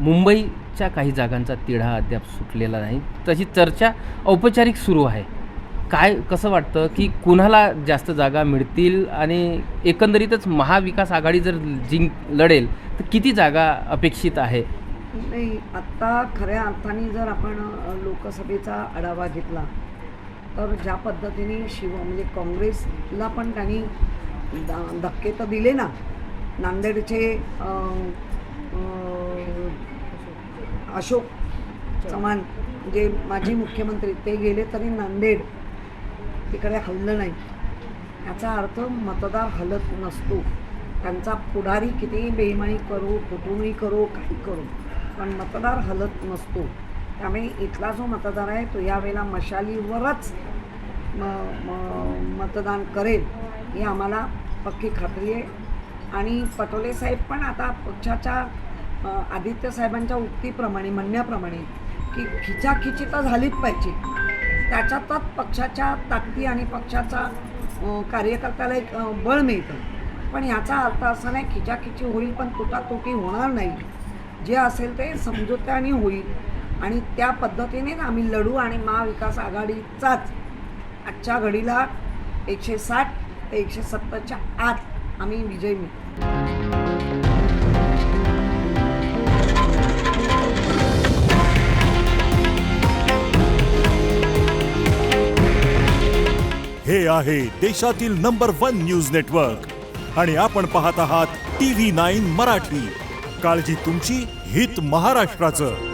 मुंबईच्या काही जागांचा तिढा अद्याप सुटलेला नाही. तशी चर्चा औपचारिक सुरू आहे. काय कसं वाटतं की कुणाला जास्त जागा मिळतील आणि एकंदरीतच महाविकास आघाडी जर लढेल तर किती जागा अपेक्षित आहे? नाही, आत्ता खऱ्या अर्थाने जर आपण लोकसभेचा आढावा घेतला तर ज्या पद्धतीने म्हणजे काँग्रेसला पण त्यांनी धक्के तर दिले ना. नांदेडचे अशोक चव्हाण जे माजी मुख्यमंत्री ते गेले तरी नांदेड तिकडे हललं नाही. याचा अर्थ मतदार हलत नसतो. त्यांचा पुढारी कितीही बेईमानी करो, कुठूनही करो, काही करो, पण मतदार हलत नसतो. त्यामुळे इथला जो मतदार आहे तो यावेळेला मशालीवरच मतदान करेल ही आम्हाला पक्की खात्री आहे. आणि पटोले साहेब पण आता पक्षाच्या आदित्य साहेबांच्या उक्तीप्रमाणे म्हणण्याप्रमाणे की खिचाखिची तर झालीच पाहिजे, त्याच्यातच पक्षाच्या ताकदी आणि पक्षाचा कार्यकर्त्याला एक बळ मिळतं. पण याचा अर्थ असा नाही खिचाखिची होईल पण तुटातुटी होणार नाही. जे असेल ते समझोत्याने होईल आणि त्या पद्धतीनेच आम्ही लढू आणि महाविकास आघाडीचाच आजच्या घडीला 160 ते 170च्या आत आम्ही विजय मिळू. हे आहे देशातील नंबर 1 न्यूज नेटवर्क आणि आपण पाहत आहात TV9 मराठी. काळजी तुमची, हित महाराष्ट्राचं.